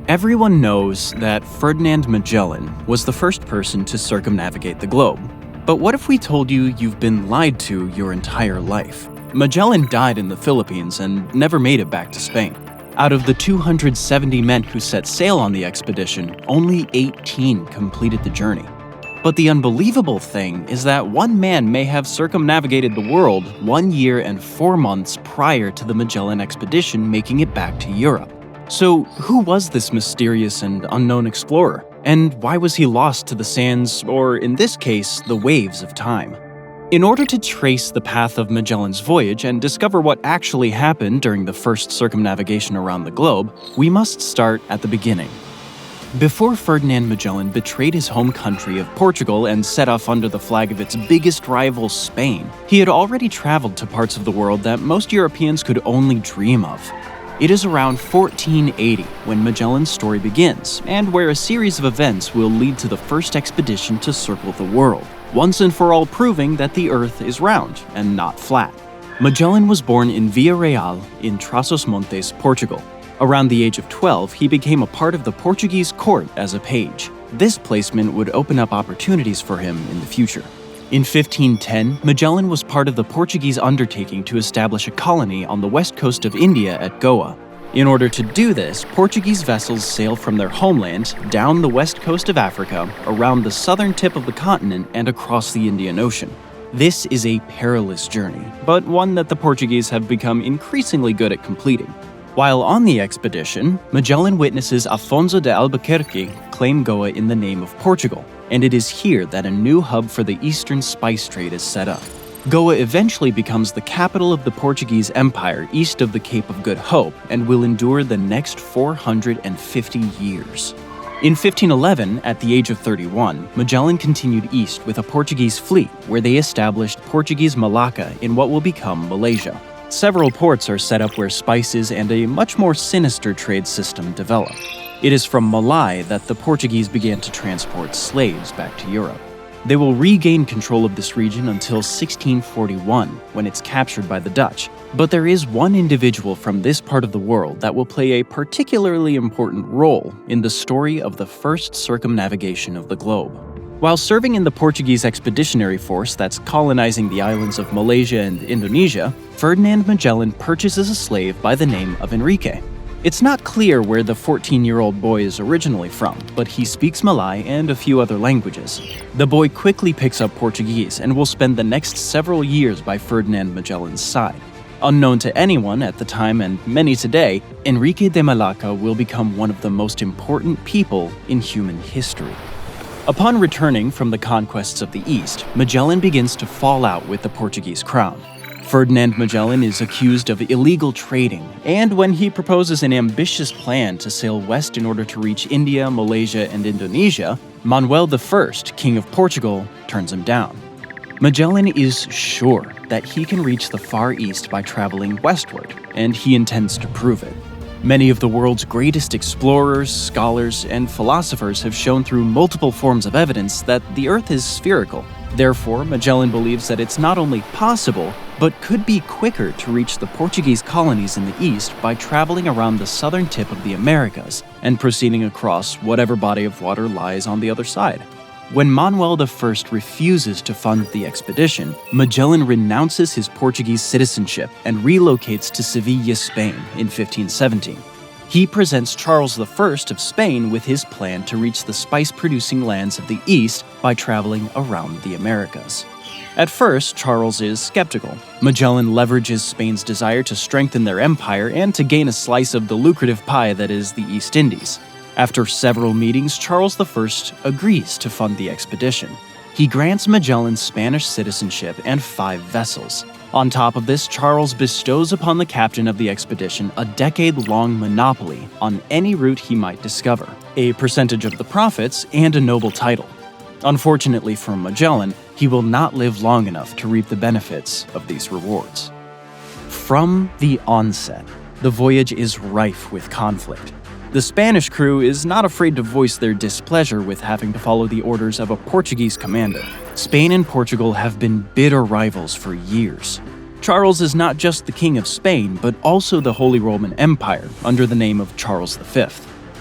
Everyone knows that Ferdinand Magellan was the first person to circumnavigate the globe. But what if we told you you've been lied to your entire life? Magellan died in the Philippines and never made it back to Spain. Out of the 270 men who set sail on the expedition, only 18 completed the journey. But the unbelievable thing is that one man may have circumnavigated the world 1 year and 4 months prior to the Magellan expedition making it back to Europe. So who was this mysterious and unknown explorer? And why was he lost to the sands, or in this case, the waves of time? In order to trace the path of Magellan's voyage and discover what actually happened during the first circumnavigation around the globe, we must start at the beginning. Before Ferdinand Magellan betrayed his home country of Portugal and set off under the flag of its biggest rival, Spain, he had already traveled to parts of the world that most Europeans could only dream of. It is around 1480 when Magellan's story begins, and where a series of events will lead to the first expedition to circle the world, once and for all proving that the Earth is round and not flat. Magellan was born in Villarreal in Trás-os-Montes, Portugal. Around the age of 12, he became a part of the Portuguese court as a page. This placement would open up opportunities for him in the future. In 1510, Magellan was part of the Portuguese undertaking to establish a colony on the west coast of India at Goa. In order to do this, Portuguese vessels sailed from their homeland down the west coast of Africa, around the southern tip of the continent, and across the Indian Ocean. This is a perilous journey, but one that the Portuguese have become increasingly good at completing. While on the expedition, Magellan witnesses Afonso de Albuquerque claim Goa in the name of Portugal, and it is here that a new hub for the eastern spice trade is set up. Goa eventually becomes the capital of the Portuguese Empire east of the Cape of Good Hope and will endure the next 450 years. In 1511, at the age of 31, Magellan continued east with a Portuguese fleet where they established Portuguese Malacca in what will become Malaysia. Several ports are set up where spices and a much more sinister trade system develop. It is from Malay that the Portuguese began to transport slaves back to Europe. They will regain control of this region until 1641, when it's captured by the Dutch. But there is one individual from this part of the world that will play a particularly important role in the story of the first circumnavigation of the globe. While serving in the Portuguese expeditionary force that's colonizing the islands of Malaysia and Indonesia, Ferdinand Magellan purchases a slave by the name of Enrique. It's not clear where the 14-year-old boy is originally from, but he speaks Malay and a few other languages. The boy quickly picks up Portuguese and will spend the next several years by Ferdinand Magellan's side. Unknown to anyone at the time and many today, Enrique de Malacca will become one of the most important people in human history. Upon returning from the conquests of the East, Magellan begins to fall out with the Portuguese crown. Ferdinand Magellan is accused of illegal trading, and when he proposes an ambitious plan to sail west in order to reach India, Malaysia, and Indonesia, Manuel I, King of Portugal, turns him down. Magellan is sure that he can reach the Far East by traveling westward, and he intends to prove it. Many of the world's greatest explorers, scholars, and philosophers have shown through multiple forms of evidence that the Earth is spherical. Therefore, Magellan believes that it's not only possible, but could be quicker to reach the Portuguese colonies in the east by traveling around the southern tip of the Americas and proceeding across whatever body of water lies on the other side. When Manuel I refuses to fund the expedition, Magellan renounces his Portuguese citizenship and relocates to Seville, Spain in 1517. He presents Charles I of Spain with his plan to reach the spice-producing lands of the East by traveling around the Americas. At first, Charles is skeptical. Magellan leverages Spain's desire to strengthen their empire and to gain a slice of the lucrative pie that is the East Indies. After several meetings, Charles I agrees to fund the expedition. He grants Magellan Spanish citizenship and 5 vessels. On top of this, Charles bestows upon the captain of the expedition a decade-long monopoly on any route he might discover, a percentage of the profits, and a noble title. Unfortunately for Magellan, he will not live long enough to reap the benefits of these rewards. From the onset, the voyage is rife with conflict. The Spanish crew is not afraid to voice their displeasure with having to follow the orders of a Portuguese commander. Spain and Portugal have been bitter rivals for years. Charles is not just the King of Spain, but also the Holy Roman Empire under the name of Charles V.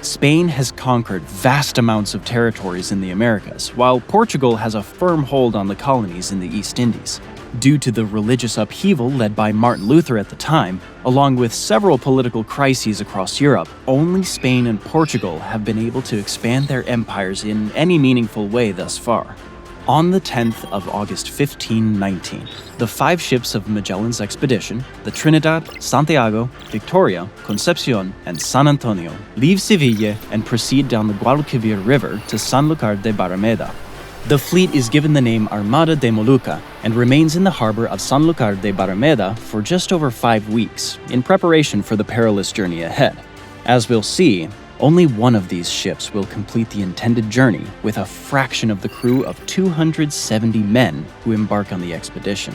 Spain has conquered vast amounts of territories in the Americas, while Portugal has a firm hold on the colonies in the East Indies. Due to the religious upheaval led by Martin Luther at the time, along with several political crises across Europe, only Spain and Portugal have been able to expand their empires in any meaningful way thus far. On the 10th of August 1519, the 5 ships of Magellan's expedition, the Trinidad, Santiago, Victoria, Concepcion, and San Antonio, leave Seville and proceed down the Guadalquivir River to Sanlúcar de Barrameda. The fleet is given the name Armada de Molucca and remains in the harbor of Sanlúcar de Barrameda for just over 5 weeks, in preparation for the perilous journey ahead. As we'll see, only one of these ships will complete the intended journey with a fraction of the crew of 270 men who embark on the expedition.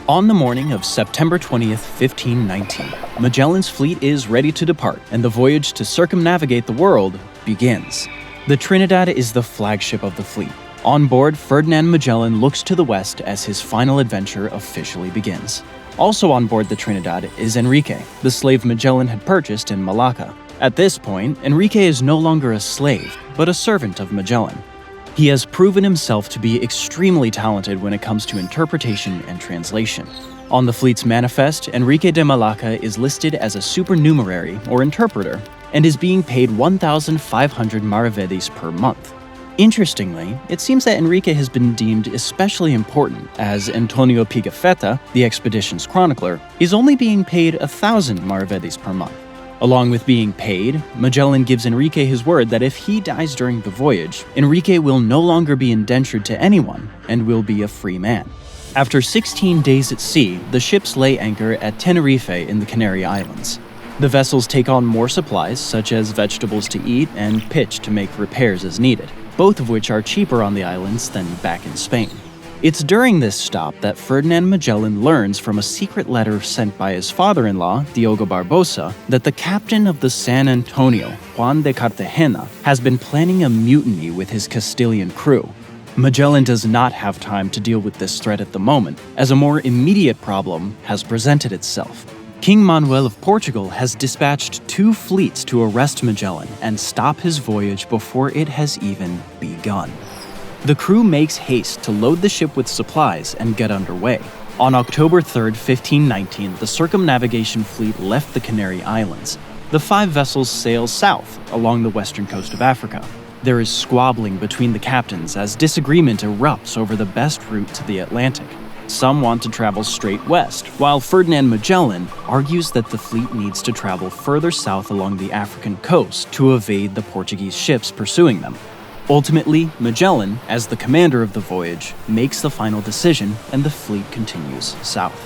On the morning of September 20th, 1519, Magellan's fleet is ready to depart, and the voyage to circumnavigate the world begins. The Trinidad is the flagship of the fleet. On board, Ferdinand Magellan looks to the west as his final adventure officially begins. Also on board the Trinidad is Enrique, the slave Magellan had purchased in Malacca. At this point, Enrique is no longer a slave, but a servant of Magellan. He has proven himself to be extremely talented when it comes to interpretation and translation. On the fleet's manifest, Enrique de Malacca is listed as a supernumerary or interpreter and is being paid 1,500 maravedis per month. Interestingly, it seems that Enrique has been deemed especially important, as Antonio Pigafetta, the expedition's chronicler, is only being paid 1,000 maravedis per month. Along with being paid, Magellan gives Enrique his word that if he dies during the voyage, Enrique will no longer be indentured to anyone and will be a free man. After 16 days at sea, the ships lay anchor at Tenerife in the Canary Islands. The vessels take on more supplies, such as vegetables to eat and pitch to make repairs as needed, both of which are cheaper on the islands than back in Spain. It's during this stop that Ferdinand Magellan learns from a secret letter sent by his father-in-law, Diogo Barbosa, that the captain of the San Antonio, Juan de Cartagena, has been planning a mutiny with his Castilian crew. Magellan does not have time to deal with this threat at the moment, as a more immediate problem has presented itself. King Manuel of Portugal has dispatched 2 fleets to arrest Magellan and stop his voyage before it has even begun. The crew makes haste to load the ship with supplies and get underway. On October 3, 1519, the Circumnavigation fleet left the Canary Islands. The 5 vessels sail south along the western coast of Africa. There is squabbling between the captains as disagreement erupts over the best route to the Atlantic. Some want to travel straight west, while Ferdinand Magellan argues that the fleet needs to travel further south along the African coast to evade the Portuguese ships pursuing them. Ultimately, Magellan, as the commander of the voyage, makes the final decision and the fleet continues south.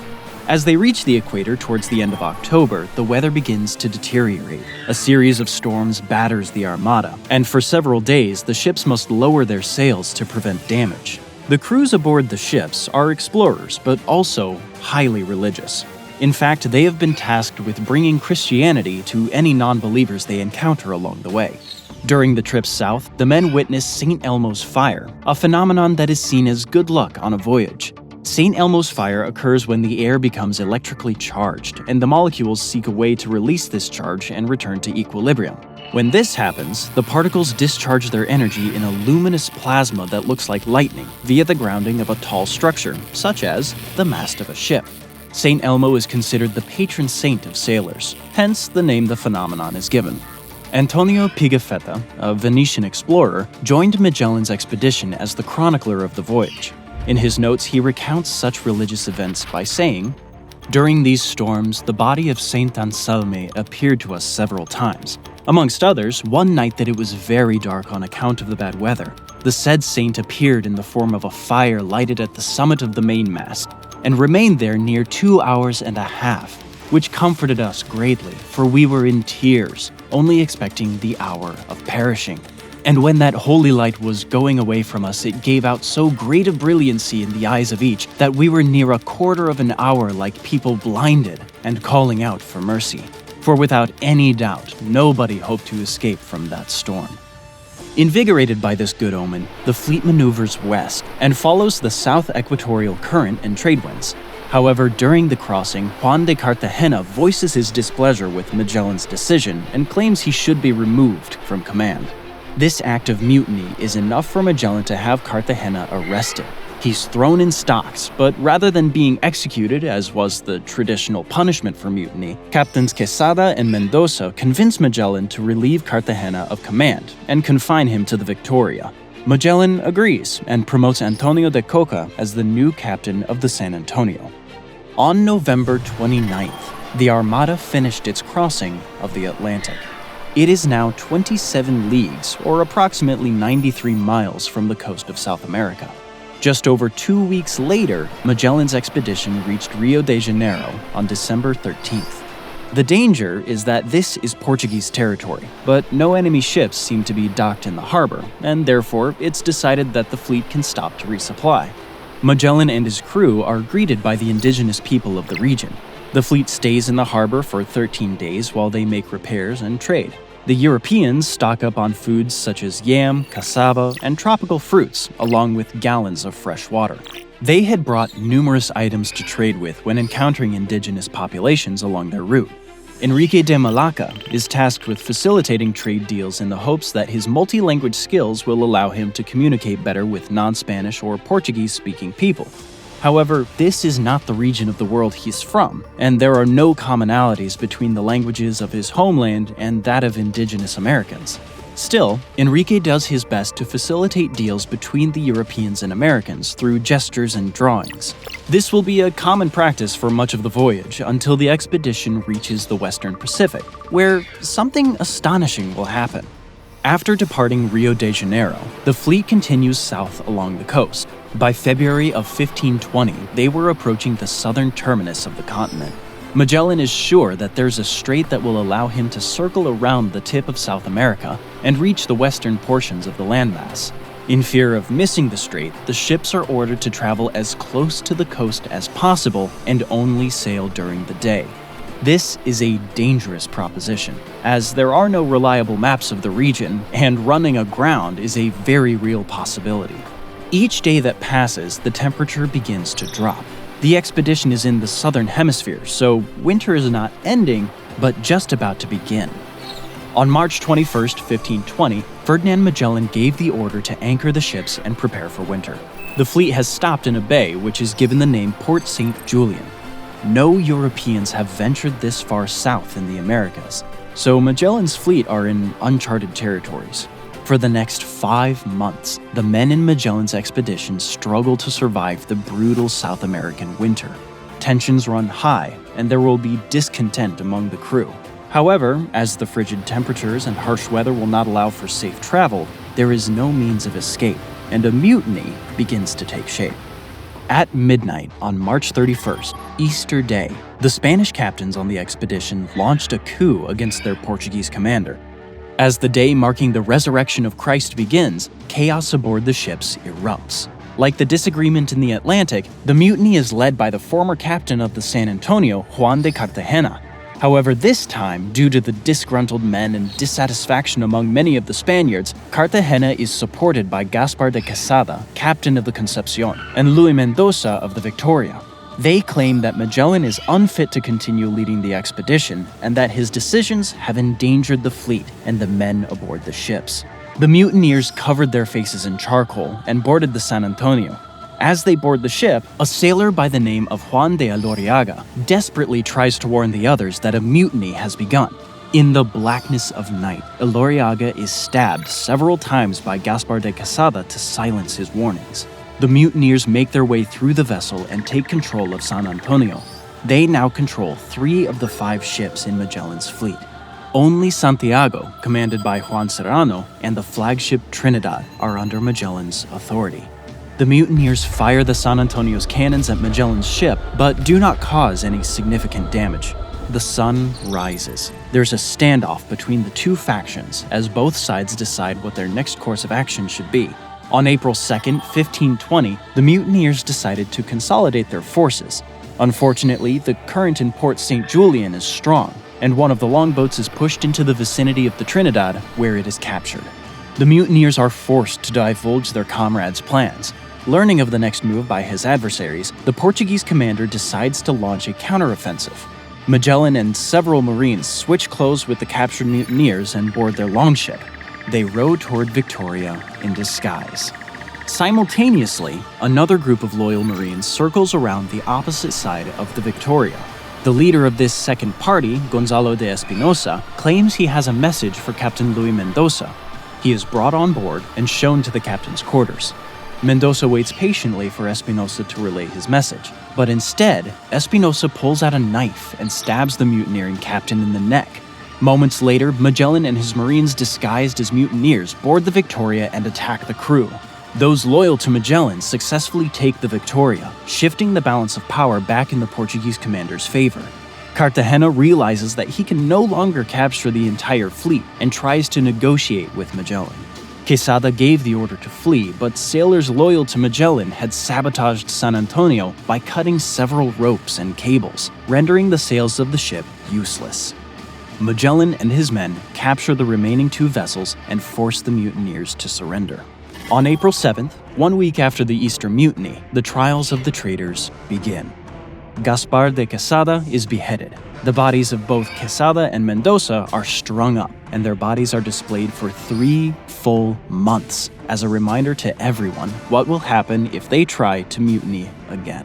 As they reach the equator towards the end of October, the weather begins to deteriorate. A series of storms batters the Armada, and for several days the ships must lower their sails to prevent damage. The crews aboard the ships are explorers, but also highly religious. In fact, they have been tasked with bringing Christianity to any non-believers they encounter along the way. During the trip south, the men witness St. Elmo's fire, a phenomenon that is seen as good luck on a voyage. St. Elmo's fire occurs when the air becomes electrically charged, and the molecules seek a way to release this charge and return to equilibrium. When this happens, the particles discharge their energy in a luminous plasma that looks like lightning via the grounding of a tall structure, such as the mast of a ship. St. Elmo is considered the patron saint of sailors, hence the name the phenomenon is given. Antonio Pigafetta, a Venetian explorer, joined Magellan's expedition as the chronicler of the voyage. In his notes, he recounts such religious events by saying, "During these storms, the body of Saint Anselme appeared to us several times. Amongst others, one night that it was very dark on account of the bad weather. The said saint appeared in the form of a fire lighted at the summit of the mainmast, and remained there near 2 hours and a half, which comforted us greatly, for we were in tears, only expecting the hour of perishing. And when that holy light was going away from us, it gave out so great a brilliancy in the eyes of each that we were near a quarter of an hour like people blinded and calling out for mercy. For without any doubt, nobody hoped to escape from that storm." Invigorated by this good omen, the fleet maneuvers west and follows the south equatorial current and trade winds. However, during the crossing, Juan de Cartagena voices his displeasure with Magellan's decision and claims he should be removed from command. This act of mutiny is enough for Magellan to have Cartagena arrested. He's thrown in stocks, but rather than being executed, as was the traditional punishment for mutiny, Captains Quesada and Mendoza convince Magellan to relieve Cartagena of command and confine him to the Victoria. Magellan agrees and promotes Antonio de Coca as the new captain of the San Antonio. On November 29th, the Armada finished its crossing of the Atlantic. It is now 27 leagues, or approximately 93 miles from the coast of South America. Just over 2 weeks later, Magellan's expedition reached Rio de Janeiro on December 13th. The danger is that this is Portuguese territory, but no enemy ships seem to be docked in the harbor, and therefore it's decided that the fleet can stop to resupply. Magellan and his crew are greeted by the indigenous people of the region. The fleet stays in the harbor for 13 days while they make repairs and trade. The Europeans stock up on foods such as yam, cassava, and tropical fruits, along with gallons of fresh water. They had brought numerous items to trade with when encountering indigenous populations along their route. Enrique de Malacca is tasked with facilitating trade deals in the hopes that his multi-language skills will allow him to communicate better with non-Spanish or Portuguese-speaking people. However, this is not the region of the world he's from, and there are no commonalities between the languages of his homeland and that of indigenous Americans. Still, Enrique does his best to facilitate deals between the Europeans and Americans through gestures and drawings. This will be a common practice for much of the voyage until the expedition reaches the Western Pacific, where something astonishing will happen. After departing Rio de Janeiro, the fleet continues south along the coast. By February of 1520, they were approaching the southern terminus of the continent. Magellan is sure that there's a strait that will allow him to circle around the tip of South America and reach the western portions of the landmass. In fear of missing the strait, the ships are ordered to travel as close to the coast as possible and only sail during the day. This is a dangerous proposition, as there are no reliable maps of the region, and running aground is a very real possibility. Each day that passes, the temperature begins to drop. The expedition is in the southern hemisphere, so winter is not ending, but just about to begin. On March 21, 1520, Ferdinand Magellan gave the order to anchor the ships and prepare for winter. The fleet has stopped in a bay which is given the name Port St. Julian. No Europeans have ventured this far south in the Americas, so Magellan's fleet are in uncharted territories. For the next 5 months, the men in Magellan's expedition struggle to survive the brutal South American winter. Tensions run high, and there will be discontent among the crew. However, as the frigid temperatures and harsh weather will not allow for safe travel, there is no means of escape, and a mutiny begins to take shape. At midnight on March 31st, Easter Day, the Spanish captains on the expedition launched a coup against their Portuguese commander. As the day marking the resurrection of Christ begins, chaos aboard the ships erupts. Like the disagreement in the Atlantic, the mutiny is led by the former captain of the San Antonio, Juan de Cartagena. However, this time, due to the disgruntled men and dissatisfaction among many of the Spaniards, Cartagena is supported by Gaspar de Quesada, captain of the Concepcion, and Luis Mendoza of the Victoria. They claim that Magellan is unfit to continue leading the expedition and that his decisions have endangered the fleet and the men aboard the ships. The mutineers covered their faces in charcoal and boarded the San Antonio. As they board the ship, a sailor by the name of Juan de Aloriaga desperately tries to warn the others that a mutiny has begun. In the blackness of night, Aloriaga is stabbed several times by Gaspar de Quesada to silence his warnings. The mutineers make their way through the vessel and take control of San Antonio. They now control 3 of the 5 ships in Magellan's fleet. Only Santiago, commanded by Juan Serrano, and the flagship Trinidad are under Magellan's authority. The mutineers fire the San Antonio's cannons at Magellan's ship, but do not cause any significant damage. The sun rises. There's a standoff between the 2 factions as both sides decide what their next course of action should be. On April 2nd, 1520, the mutineers decided to consolidate their forces. Unfortunately, the current in Port St. Julian is strong, and one of the longboats is pushed into the vicinity of the Trinidad, where it is captured. The mutineers are forced to divulge their comrades' plans. Learning of the next move by his adversaries, the Portuguese commander decides to launch a counteroffensive. Magellan and several Marines switch clothes with the captured mutineers and board their longship. They row toward Victoria in disguise. Simultaneously, another group of loyal Marines circles around the opposite side of the Victoria. The leader of this second party, Gonzalo de Espinosa, claims he has a message for Captain Luis Mendoza. He is brought on board and shown to the captain's quarters. Mendoza waits patiently for Espinosa to relay his message, but instead, Espinosa pulls out a knife and stabs the mutineering captain in the neck. Moments later, Magellan and his Marines disguised as mutineers board the Victoria and attack the crew. Those loyal to Magellan successfully take the Victoria, shifting the balance of power back in the Portuguese commander's favor. Cartagena realizes that he can no longer capture the entire fleet and tries to negotiate with Magellan. Quesada gave the order to flee, but sailors loyal to Magellan had sabotaged San Antonio by cutting several ropes and cables, rendering the sails of the ship useless. Magellan and his men capture the remaining 2 vessels and force the mutineers to surrender. On April 7th, 1 week after the Easter Mutiny, the trials of the traitors begin. Gaspar de Quesada is beheaded. The bodies of both Quesada and Mendoza are strung up, and their bodies are displayed for 3 full months as a reminder to everyone what will happen if they try to mutiny again.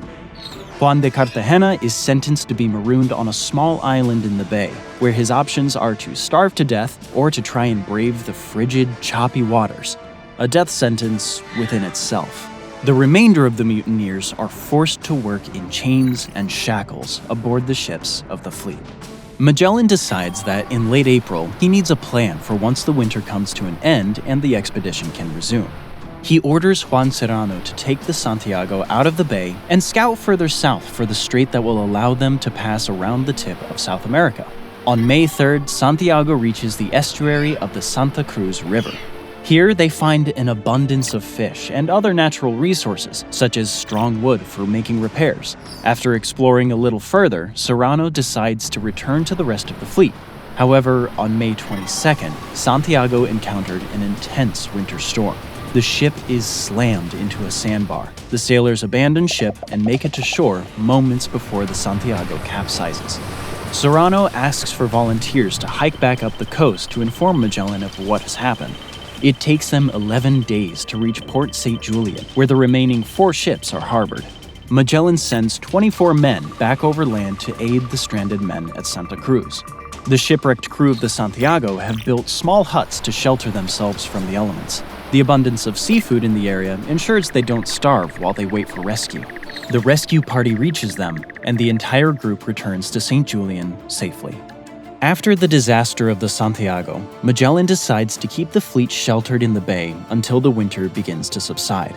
Juan de Cartagena is sentenced to be marooned on a small island in the bay, where his options are to starve to death or to try and brave the frigid, choppy waters, a death sentence within itself. The remainder of the mutineers are forced to work in chains and shackles aboard the ships of the fleet. Magellan decides that in late April, he needs a plan for once the winter comes to an end and the expedition can resume. He orders Juan Serrano to take the Santiago out of the bay and scout further south for the strait that will allow them to pass around the tip of South America. On May 3rd, Santiago reaches the estuary of the Santa Cruz River. Here, they find an abundance of fish and other natural resources, such as strong wood for making repairs. After exploring a little further, Serrano decides to return to the rest of the fleet. However, on May 22nd, Santiago encountered an intense winter storm. The ship is slammed into a sandbar. The sailors abandon ship and make it to shore moments before the Santiago capsizes. Serrano asks for volunteers to hike back up the coast to inform Magellan of what has happened. It takes them 11 days to reach Port St. Julian, where the remaining 4 ships are harbored. Magellan sends 24 men back over land to aid the stranded men at Santa Cruz. The shipwrecked crew of the Santiago have built small huts to shelter themselves from the elements. The abundance of seafood in the area ensures they don't starve while they wait for rescue. The rescue party reaches them, and the entire group returns to St. Julian safely. After the disaster of the Santiago, Magellan decides to keep the fleet sheltered in the bay until the winter begins to subside.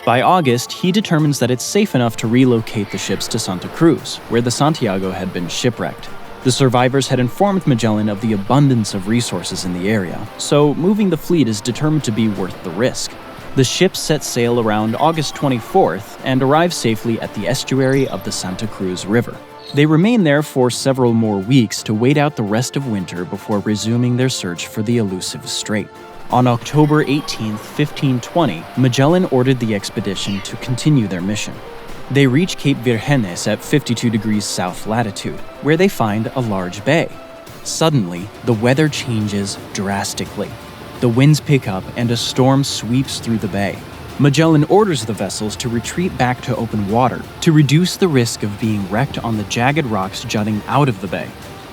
By August, he determines that it's safe enough to relocate the ships to Santa Cruz, where the Santiago had been shipwrecked. The survivors had informed Magellan of the abundance of resources in the area, so moving the fleet is determined to be worth the risk. The ships set sail around August 24th and arrive safely at the estuary of the Santa Cruz River. They remain there for several more weeks to wait out the rest of winter before resuming their search for the elusive strait. On October 18, 1520, Magellan ordered the expedition to continue their mission. They reach Cape Virgenes at 52 degrees south latitude, where they find a large bay. Suddenly, the weather changes drastically. The winds pick up and a storm sweeps through the bay. Magellan orders the vessels to retreat back to open water to reduce the risk of being wrecked on the jagged rocks jutting out of the bay.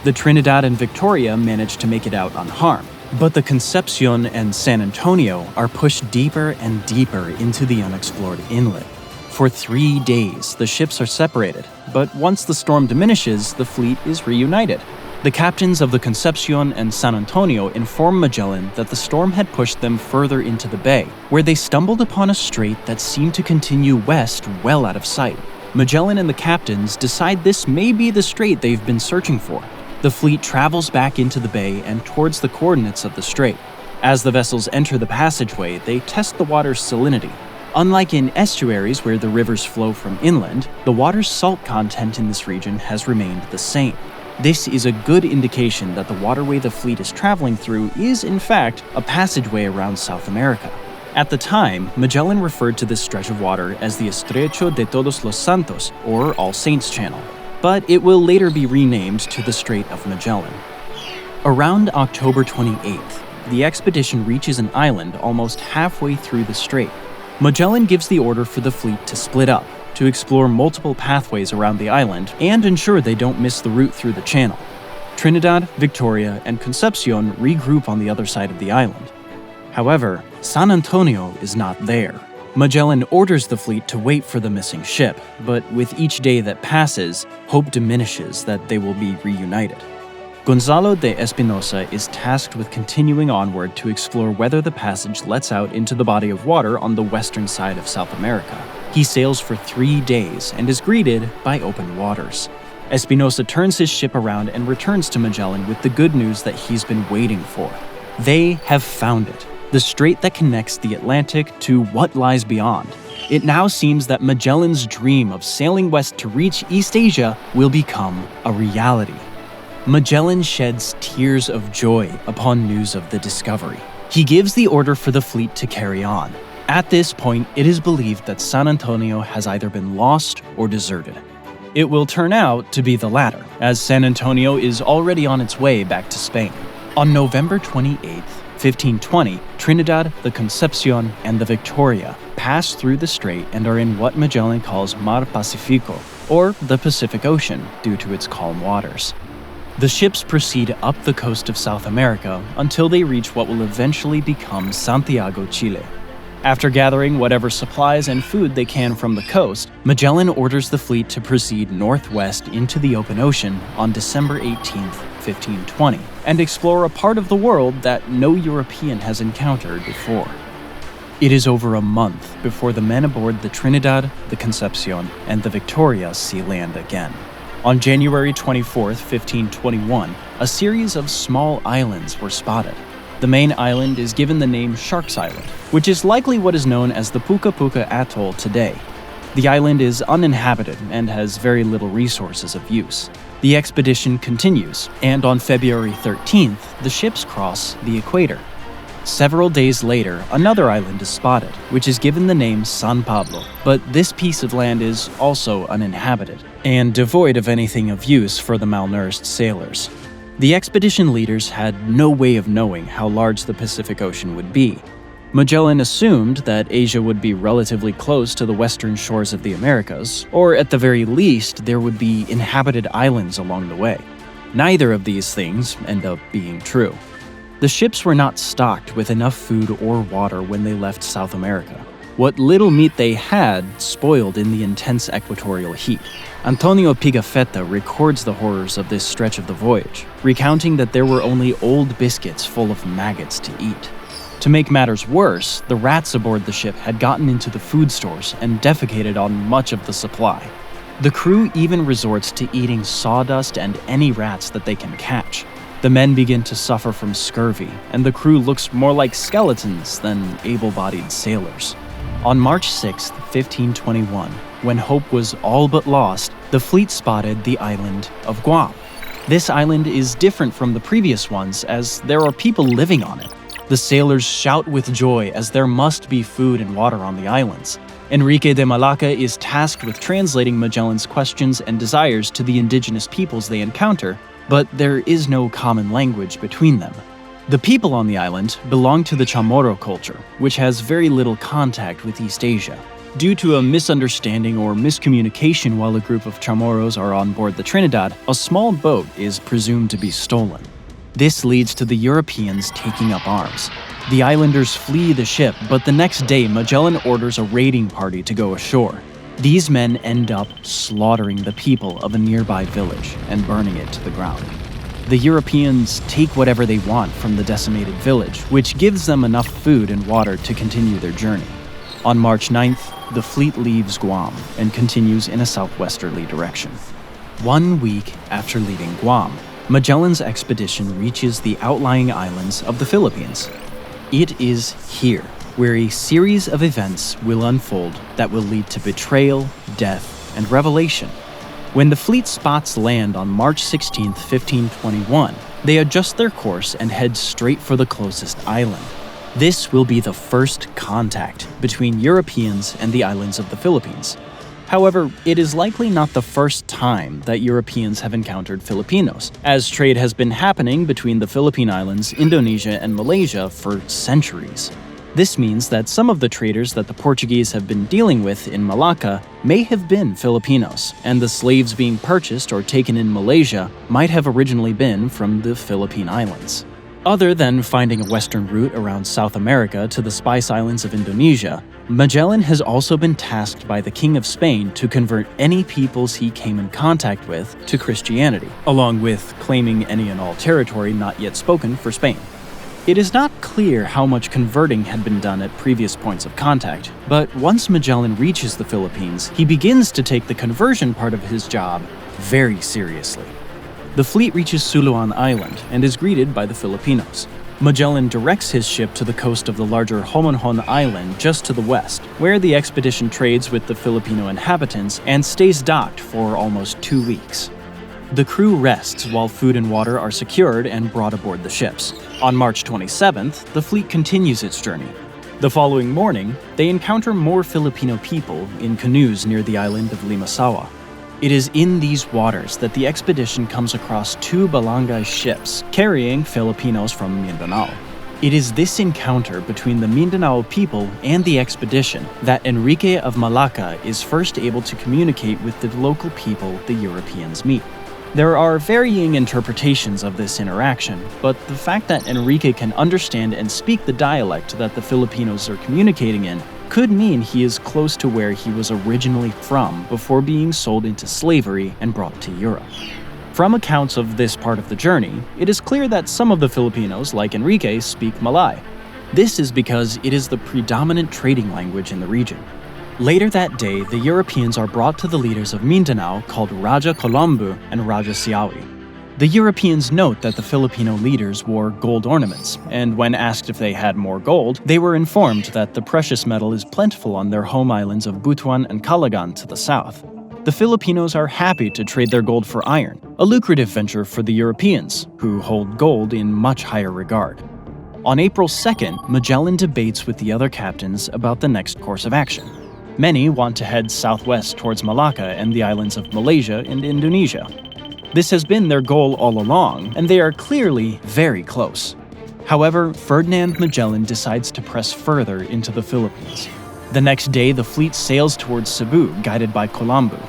The Trinidad and Victoria manage to make it out unharmed, but the Concepcion and San Antonio are pushed deeper and deeper into the unexplored inlet. For 3 days, the ships are separated, but once the storm diminishes, the fleet is reunited. The captains of the Concepcion and San Antonio inform Magellan that the storm had pushed them further into the bay, where they stumbled upon a strait that seemed to continue west well out of sight. Magellan and the captains decide this may be the strait they've been searching for. The fleet travels back into the bay and towards the coordinates of the strait. As the vessels enter the passageway, they test the water's salinity. Unlike in estuaries where the rivers flow from inland, the water's salt content in this region has remained the same. This is a good indication that the waterway the fleet is traveling through is, in fact, a passageway around South America. At the time, Magellan referred to this stretch of water as the Estrecho de Todos los Santos, or All Saints Channel, but it will later be renamed to the Strait of Magellan. Around October 28th, the expedition reaches an island almost halfway through the strait. Magellan gives the order for the fleet to split up, to explore multiple pathways around the island and ensure they don't miss the route through the channel. Trinidad, Victoria, and Concepcion regroup on the other side of the island. However, San Antonio is not there. Magellan orders the fleet to wait for the missing ship, but with each day that passes, hope diminishes that they will be reunited. Gonzalo de Espinosa is tasked with continuing onward to explore whether the passage lets out into the body of water on the western side of South America. He sails for 3 days and is greeted by open waters. Espinosa turns his ship around and returns to Magellan with the good news that he's been waiting for. They have found it, the strait that connects the Atlantic to what lies beyond. It now seems that Magellan's dream of sailing west to reach East Asia will become a reality. Magellan sheds tears of joy upon news of the discovery. He gives the order for the fleet to carry on. At this point, it is believed that San Antonio has either been lost or deserted. It will turn out to be the latter, as San Antonio is already on its way back to Spain. On November 28, 1520, Trinidad, the Concepcion, and the Victoria pass through the strait and are in what Magellan calls Mar Pacifico, or the Pacific Ocean, due to its calm waters. The ships proceed up the coast of South America until they reach what will eventually become Santiago, Chile. After gathering whatever supplies and food they can from the coast, Magellan orders the fleet to proceed northwest into the open ocean on December 18, 1520, and explore a part of the world that no European has encountered before. It is over a month before the men aboard the Trinidad, the Concepcion, and the Victoria see land again. On January 24, 1521, a series of small islands were spotted. The main island is given the name Shark's Island, which is likely what is known as the Puka Puka Atoll today. The island is uninhabited and has very little resources of use. The expedition continues, and on February 13th, the ships cross the equator. Several days later, another island is spotted, which is given the name San Pablo, but this piece of land is also uninhabited and devoid of anything of use for the malnourished sailors. The expedition leaders had no way of knowing how large the Pacific Ocean would be. Magellan assumed that Asia would be relatively close to the western shores of the Americas, or at the very least, there would be inhabited islands along the way. Neither of these things end up being true. The ships were not stocked with enough food or water when they left South America. What little meat they had spoiled in the intense equatorial heat. Antonio Pigafetta records the horrors of this stretch of the voyage, recounting that there were only old biscuits full of maggots to eat. To make matters worse, the rats aboard the ship had gotten into the food stores and defecated on much of the supply. The crew even resorts to eating sawdust and any rats that they can catch. The men begin to suffer from scurvy, and the crew looks more like skeletons than able-bodied sailors. On March 6, 1521, when hope was all but lost, the fleet spotted the island of Guam. This island is different from the previous ones as there are people living on it. The sailors shout with joy as there must be food and water on the islands. Enrique de Malacca is tasked with translating Magellan's questions and desires to the indigenous peoples they encounter, but there is no common language between them. The people on the island belong to the Chamorro culture, which has very little contact with East Asia. Due to a misunderstanding or miscommunication while a group of Chamorros are on board the Trinidad, a small boat is presumed to be stolen. This leads to the Europeans taking up arms. The islanders flee the ship, but the next day Magellan orders a raiding party to go ashore. These men end up slaughtering the people of a nearby village and burning it to the ground. The Europeans take whatever they want from the decimated village, which gives them enough food and water to continue their journey. On March 9th, the fleet leaves Guam and continues in a southwesterly direction. 1 week after leaving Guam, Magellan's expedition reaches the outlying islands of the Philippines. It is here where a series of events will unfold that will lead to betrayal, death, and revelation. When the fleet spots land on March 16, 1521, they adjust their course and head straight for the closest island. This will be the first contact between Europeans and the islands of the Philippines. However, it is likely not the first time that Europeans have encountered Filipinos, as trade has been happening between the Philippine Islands, Indonesia, and Malaysia for centuries. This means that some of the traders that the Portuguese have been dealing with in Malacca may have been Filipinos, and the slaves being purchased or taken in Malaysia might have originally been from the Philippine Islands. Other than finding a western route around South America to the Spice Islands of Indonesia, Magellan has also been tasked by the King of Spain to convert any peoples he came in contact with to Christianity, along with claiming any and all territory not yet spoken for Spain. It is not clear how much converting had been done at previous points of contact, but once Magellan reaches the Philippines, he begins to take the conversion part of his job very seriously. The fleet reaches Suluan Island and is greeted by the Filipinos. Magellan directs his ship to the coast of the larger Homonhon Island just to the west, where the expedition trades with the Filipino inhabitants and stays docked for almost 2 weeks. The crew rests while food and water are secured and brought aboard the ships. On March 27th, the fleet continues its journey. The following morning, they encounter more Filipino people in canoes near the island of Limasawa. It is in these waters that the expedition comes across 2 Balangay ships carrying Filipinos from Mindanao. It is this encounter between the Mindanao people and the expedition that Enrique of Malacca is first able to communicate with the local people the Europeans meet. There are varying interpretations of this interaction, but the fact that Enrique can understand and speak the dialect that the Filipinos are communicating in could mean he is close to where he was originally from before being sold into slavery and brought to Europe. From accounts of this part of the journey, it is clear that some of the Filipinos, like Enrique, speak Malay. This is because it is the predominant trading language in the region. Later that day, the Europeans are brought to the leaders of Mindanao called Raja Colombo and Raja Siawi. The Europeans note that the Filipino leaders wore gold ornaments, and when asked if they had more gold, they were informed that the precious metal is plentiful on their home islands of Butuan and Calagan to the south. The Filipinos are happy to trade their gold for iron, a lucrative venture for the Europeans, who hold gold in much higher regard. On April 2nd, Magellan debates with the other captains about the next course of action. Many want to head southwest towards Malacca and the islands of Malaysia and Indonesia. This has been their goal all along, and they are clearly very close. However, Ferdinand Magellan decides to press further into the Philippines. The next day, the fleet sails towards Cebu, guided by Colombo.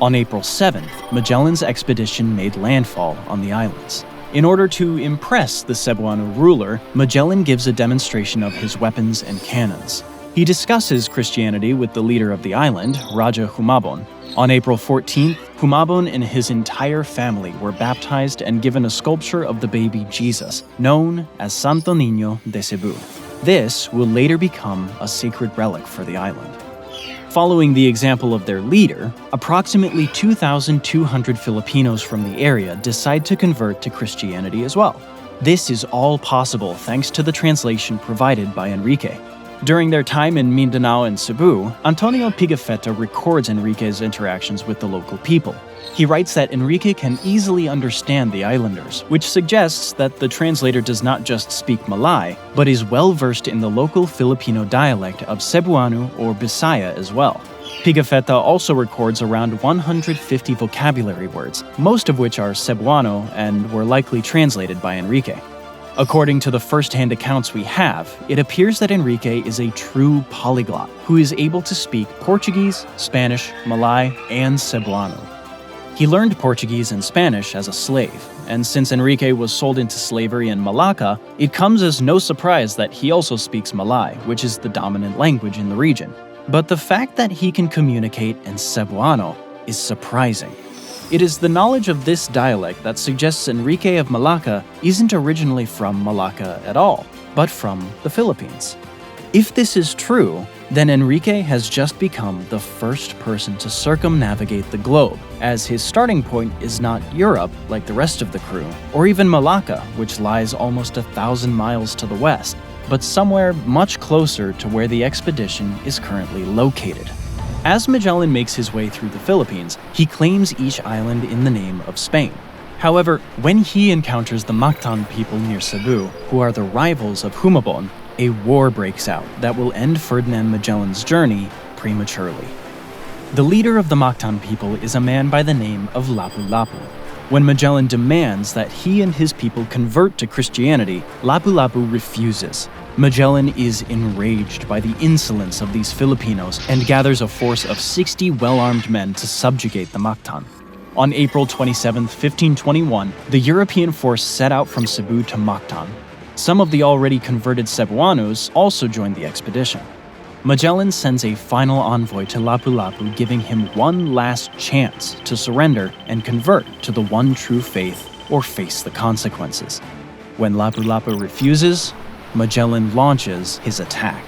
On April 7th, Magellan's expedition made landfall on the islands. In order to impress the Cebuano ruler, Magellan gives a demonstration of his weapons and cannons. He discusses Christianity with the leader of the island, Raja Humabon. On April 14th, Humabon and his entire family were baptized and given a sculpture of the baby Jesus, known as Santo Niño de Cebu. This will later become a sacred relic for the island. Following the example of their leader, approximately 2,200 Filipinos from the area decide to convert to Christianity as well. This is all possible thanks to the translation provided by Enrique. During their time in Mindanao and Cebu, Antonio Pigafetta records Enrique's interactions with the local people. He writes that Enrique can easily understand the islanders, which suggests that the translator does not just speak Malay, but is well versed in the local Filipino dialect of Cebuano or Bisaya as well. Pigafetta also records around 150 vocabulary words, most of which are Cebuano and were likely translated by Enrique. According to the first-hand accounts we have, it appears that Enrique is a true polyglot who is able to speak Portuguese, Spanish, Malay, and Cebuano. He learned Portuguese and Spanish as a slave, and since Enrique was sold into slavery in Malacca, it comes as no surprise that he also speaks Malay, which is the dominant language in the region. But the fact that he can communicate in Cebuano is surprising. It is the knowledge of this dialect that suggests Enrique of Malacca isn't originally from Malacca at all, but from the Philippines. If this is true, then Enrique has just become the first person to circumnavigate the globe, as his starting point is not Europe like the rest of the crew, or even Malacca, which lies almost 1,000 miles to the west, but somewhere much closer to where the expedition is currently located. As Magellan makes his way through the Philippines, he claims each island in the name of Spain. However, when he encounters the Mactan people near Cebu, who are the rivals of Humabon, A war breaks out that will end Ferdinand Magellan's journey prematurely. The leader of the Mactan people is a man by the name of Lapu-Lapu. When Magellan demands that he and his people convert to Christianity, Lapu-Lapu refuses. Magellan is enraged by the insolence of these Filipinos and gathers a force of 60 well-armed men to subjugate the Mactan. On April 27, 1521, the European force set out from Cebu to Mactan. Some of the already converted Cebuanos also joined the expedition. Magellan sends a final envoy to Lapu-Lapu, giving him one last chance to surrender and convert to the one true faith or face the consequences. When Lapu-Lapu refuses, Magellan launches his attack.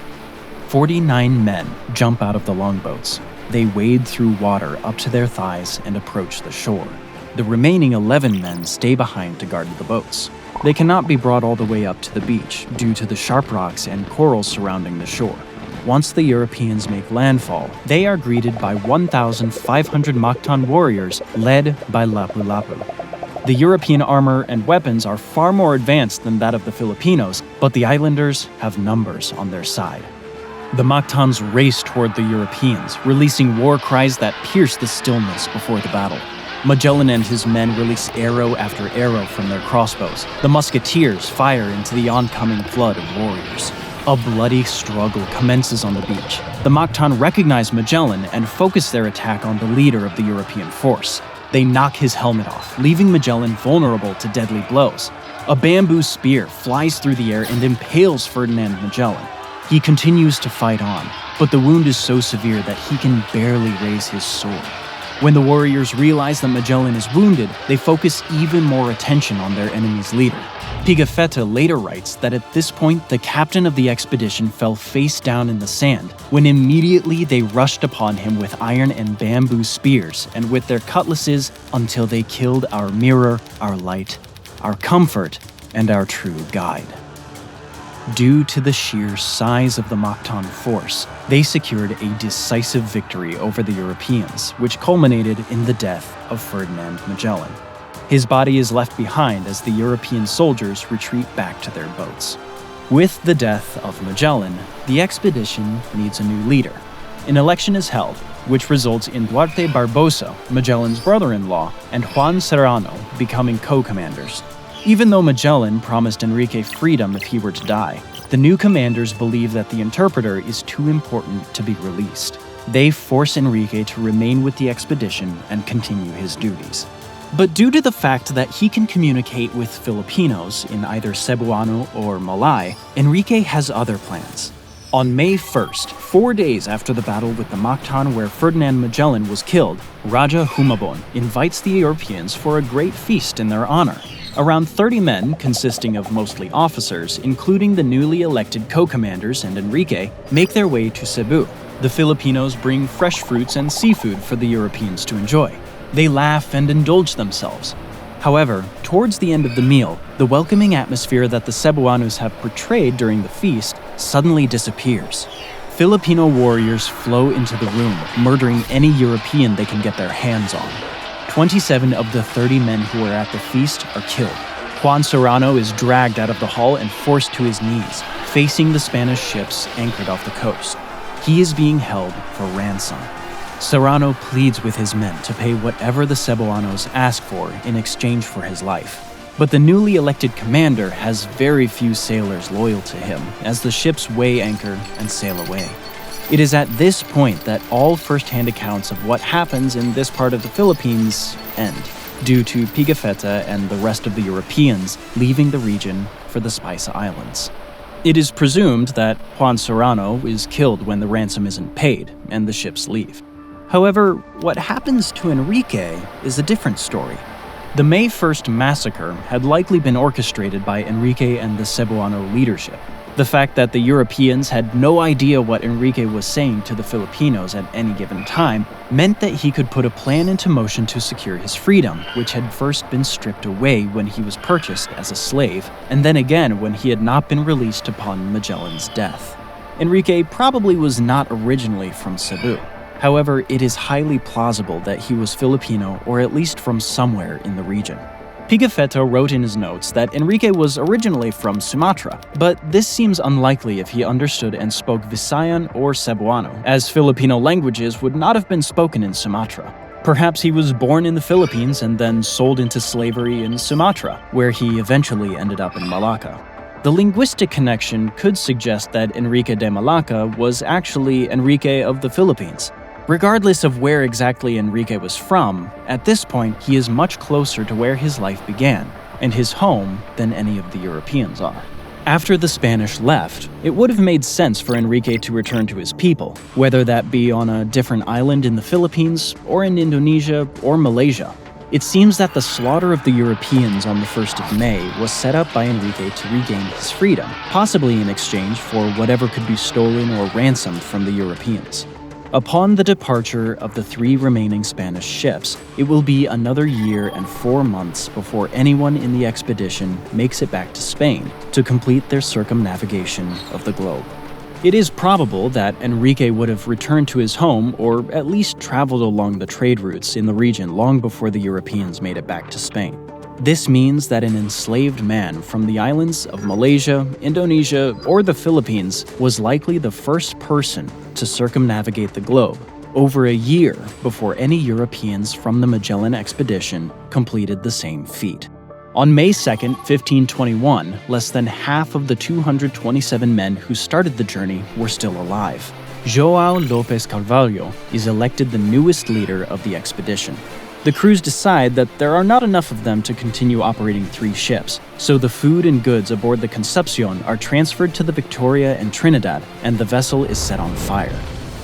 49 men jump out of the longboats. They wade through water up to their thighs and approach the shore. The remaining 11 men stay behind to guard the boats. They cannot be brought all the way up to the beach due to the sharp rocks and corals surrounding the shore. Once the Europeans make landfall, they are greeted by 1,500 Mactan warriors led by Lapu-Lapu. The European armor and weapons are far more advanced than that of the Filipinos, but the islanders have numbers on their side. The Mactans race toward the Europeans, releasing war cries that pierce the stillness before the battle. Magellan and his men release arrow after arrow from their crossbows. The musketeers fire into the oncoming flood of warriors. A bloody struggle commences on the beach. The Mactan recognize Magellan and focus their attack on the leader of the European force. They knock his helmet off, leaving Magellan vulnerable to deadly blows. A bamboo spear flies through the air and impales Ferdinand Magellan. He continues to fight on, but the wound is so severe that he can barely raise his sword. When the warriors realize that Magellan is wounded, they focus even more attention on their enemy's leader. Pigafetta later writes that at this point the captain of the expedition fell face down in the sand, when immediately they rushed upon him with iron and bamboo spears and with their cutlasses until they killed our mirror, our light, our comfort, and our true guide. Due to the sheer size of the Mactan force, they secured a decisive victory over the Europeans, which culminated in the death of Ferdinand Magellan. His body is left behind as the European soldiers retreat back to their boats. With the death of Magellan, the expedition needs a new leader. An election is held, which results in Duarte Barbosa, Magellan's brother-in-law, and Juan Serrano becoming co-commanders. Even though Magellan promised Enrique freedom if he were to die, the new commanders believe that the interpreter is too important to be released. They force Enrique to remain with the expedition and continue his duties. But due to the fact that he can communicate with Filipinos in either Cebuano or Malay, Enrique has other plans. On May 1st, 4 days after the battle with the Mactan where Ferdinand Magellan was killed, Raja Humabon invites the Europeans for a great feast in their honor. Around 30 men, consisting of mostly officers, including the newly elected co-commanders and Enrique, make their way to Cebu. The Filipinos bring fresh fruits and seafood for the Europeans to enjoy. They laugh and indulge themselves. However, towards the end of the meal, the welcoming atmosphere that the Cebuanos have portrayed during the feast suddenly disappears. Filipino warriors flow into the room, murdering any European they can get their hands on. 27 of the 30 men who are at the feast are killed. Juan Serrano is dragged out of the hall and forced to his knees, facing the Spanish ships anchored off the coast. He is being held for ransom. Serrano pleads with his men to pay whatever the Cebuanos ask for in exchange for his life. But the newly elected commander has very few sailors loyal to him as the ships weigh anchor and sail away. It is at this point that all first-hand accounts of what happens in this part of the Philippines end, due to Pigafetta and the rest of the Europeans leaving the region for the Spice Islands. It is presumed that Juan Serrano is killed when the ransom isn't paid and the ships leave. However, what happens to Enrique is a different story. The May 1st massacre had likely been orchestrated by Enrique and the Cebuano leadership. The fact that the Europeans had no idea what Enrique was saying to the Filipinos at any given time meant that he could put a plan into motion to secure his freedom, which had first been stripped away when he was purchased as a slave, and then again when he had not been released upon Magellan's death. Enrique probably was not originally from Cebu. However, it is highly plausible that he was Filipino or at least from somewhere in the region. Pigafetta wrote in his notes that Enrique was originally from Sumatra, but this seems unlikely if he understood and spoke Visayan or Cebuano, as Filipino languages would not have been spoken in Sumatra. Perhaps he was born in the Philippines and then sold into slavery in Sumatra, where he eventually ended up in Malacca. The linguistic connection could suggest that Enrique de Malacca was actually Enrique of the Philippines. Regardless of where exactly Enrique was from, at this point he is much closer to where his life began, and his home, than any of the Europeans are. After the Spanish left, it would have made sense for Enrique to return to his people, whether that be on a different island in the Philippines, or in Indonesia, or Malaysia. It seems that the slaughter of the Europeans on the 1st of May was set up by Enrique to regain his freedom, possibly in exchange for whatever could be stolen or ransomed from the Europeans. Upon the departure of the 3 remaining Spanish ships, it will be another year and 4 months before anyone in the expedition makes it back to Spain to complete their circumnavigation of the globe. It is probable that Enrique would have returned to his home or at least traveled along the trade routes in the region long before the Europeans made it back to Spain. This means that an enslaved man from the islands of Malaysia, Indonesia, or the Philippines was likely the first person to circumnavigate the globe, over a year before any Europeans from the Magellan expedition completed the same feat. On May 2, 1521, less than half of the 227 men who started the journey were still alive. João Lopes Carvalho is elected the newest leader of the expedition. The crews decide that there are not enough of them to continue operating 3 ships, so the food and goods aboard the Concepcion are transferred to the Victoria and Trinidad, and the vessel is set on fire.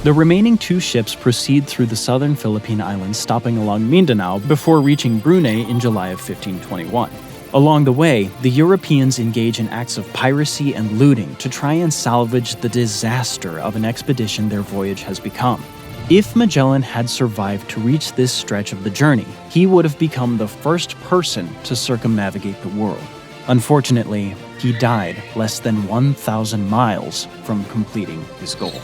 The remaining 2 ships proceed through the southern Philippine islands, stopping along Mindanao before reaching Brunei in July of 1521. Along the way, the Europeans engage in acts of piracy and looting to try and salvage the disaster of an expedition their voyage has become. If Magellan had survived to reach this stretch of the journey, he would have become the first person to circumnavigate the world. Unfortunately, he died less than 1,000 miles from completing his goal.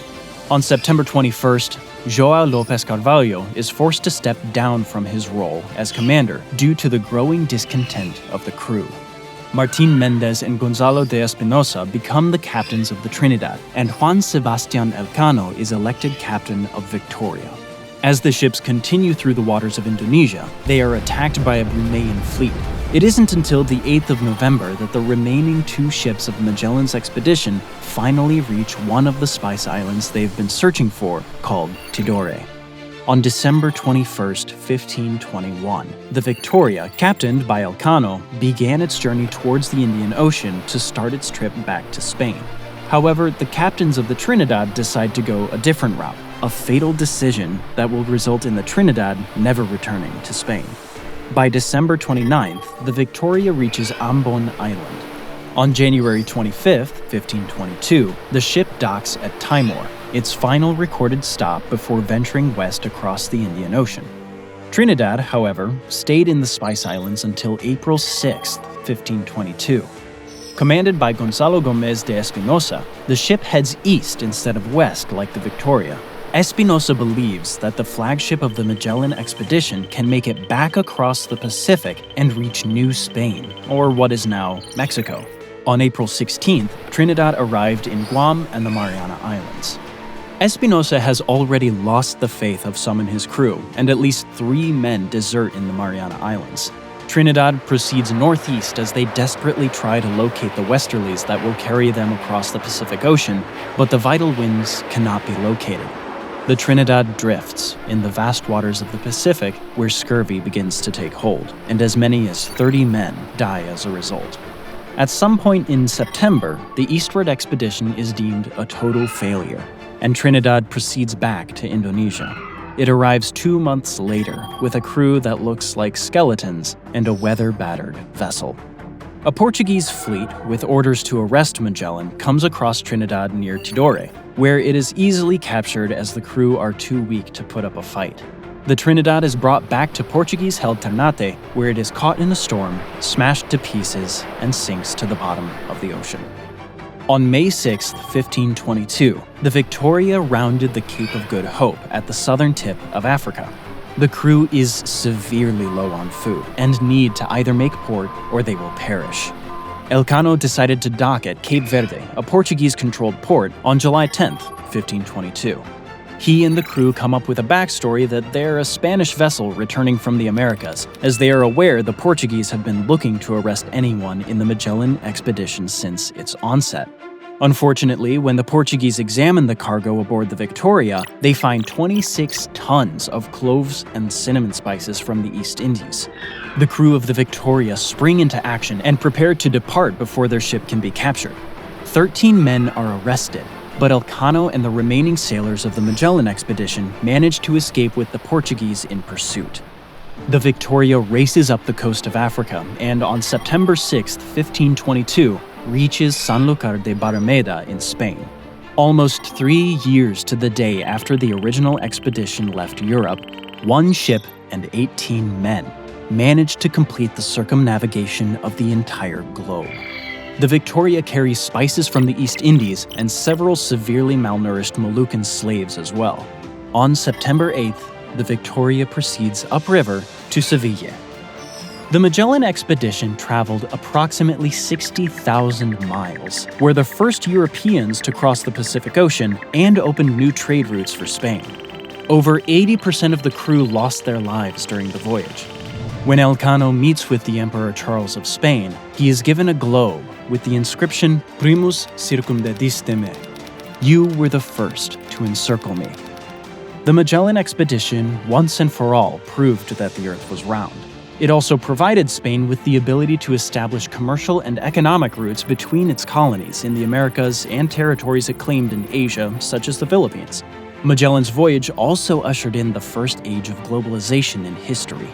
On September 21st, João Lopes Carvalho is forced to step down from his role as commander due to the growing discontent of the crew. Martín Méndez and Gonzalo de Espinosa become the captains of the Trinidad, and Juan Sebastián Elcano is elected captain of Victoria. As the ships continue through the waters of Indonesia, they are attacked by a Bruneian fleet. It isn't until the 8th of November that the remaining 2 ships of Magellan's expedition finally reach one of the Spice Islands they've been searching for, called Tidore. On December 21st, 1521, the Victoria, captained by Elcano, began its journey towards the Indian Ocean to start its trip back to Spain. However, the captains of the Trinidad decide to go a different route, a fatal decision that will result in the Trinidad never returning to Spain. By December 29th, the Victoria reaches Ambon Island. On January 25th, 1522, the ship docks at Timor, its final recorded stop before venturing west across the Indian Ocean. Trinidad, however, stayed in the Spice Islands until April 6, 1522. Commanded by Gonzalo Gómez de Espinosa, the ship heads east instead of west like the Victoria. Espinosa believes that the flagship of the Magellan expedition can make it back across the Pacific and reach New Spain, or what is now Mexico. On April 16th, Trinidad arrived in Guam and the Mariana Islands. Espinosa has already lost the faith of some in his crew, and at least 3 men desert in the Mariana Islands. Trinidad proceeds northeast as they desperately try to locate the westerlies that will carry them across the Pacific Ocean, but the vital winds cannot be located. The Trinidad drifts in the vast waters of the Pacific, where scurvy begins to take hold, and as many as 30 men die as a result. At some point in September, the eastward expedition is deemed a total failure, and Trinidad proceeds back to Indonesia. It arrives 2 months later with a crew that looks like skeletons and a weather-battered vessel. A Portuguese fleet with orders to arrest Magellan comes across Trinidad near Tidore, where it is easily captured as the crew are too weak to put up a fight. The Trinidad is brought back to Portuguese-held Ternate, where it is caught in a storm, smashed to pieces, and sinks to the bottom of the ocean. On May 6, 1522, the Victoria rounded the Cape of Good Hope at the southern tip of Africa. The crew is severely low on food and need to either make port or they will perish. Elcano decided to dock at Cape Verde, a Portuguese-controlled port, on July 10, 1522. He and the crew come up with a backstory that they're a Spanish vessel returning from the Americas, as they are aware the Portuguese have been looking to arrest anyone in the Magellan expedition since its onset. Unfortunately, when the Portuguese examine the cargo aboard the Victoria, they find 26 tons of cloves and cinnamon spices from the East Indies. The crew of the Victoria spring into action and prepare to depart before their ship can be captured. 13 men are arrested, but Elcano and the remaining sailors of the Magellan expedition manage to escape with the Portuguese in pursuit. The Victoria races up the coast of Africa and on September 6, 1522, reaches Sanlúcar de Barrameda in Spain. Almost 3 years to the day after the original expedition left Europe, one ship and 18 men managed to complete the circumnavigation of the entire globe. The Victoria carries spices from the East Indies and several severely malnourished Moluccan slaves as well. On September 8th, the Victoria proceeds upriver to Seville. The Magellan expedition traveled approximately 60,000 miles, were the first Europeans to cross the Pacific Ocean, and opened new trade routes for Spain. Over 80% of the crew lost their lives during the voyage. When Elcano meets with the Emperor Charles of Spain, he is given a globe with the inscription Primus circumdediste me. You were the first to encircle me. The Magellan expedition once and for all proved that the Earth was round. It also provided Spain with the ability to establish commercial and economic routes between its colonies in the Americas and territories it claimed in Asia, such as the Philippines. Magellan's voyage also ushered in the first age of globalization in history.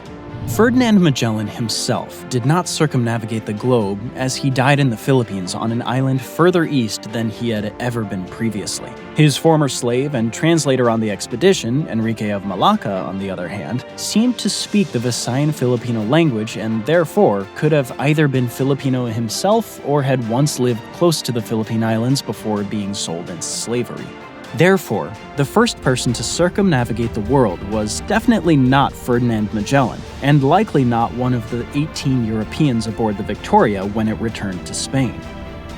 Ferdinand Magellan himself did not circumnavigate the globe, as he died in the Philippines on an island further east than he had ever been previously. His former slave and translator on the expedition, Enrique of Malacca, on the other hand, seemed to speak the Visayan Filipino language and therefore could have either been Filipino himself or had once lived close to the Philippine Islands before being sold into slavery. Therefore, the first person to circumnavigate the world was definitely not Ferdinand Magellan, and likely not one of the 18 Europeans aboard the Victoria when it returned to Spain.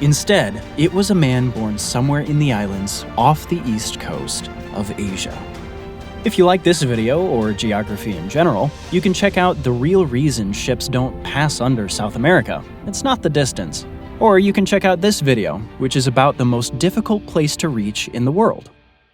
Instead, it was a man born somewhere in the islands off the east coast of Asia. If you like this video, or geography in general, you can check out the real reason ships don't pass under South America. It's not the distance. Or you can check out this video, which is about the most difficult place to reach in the world.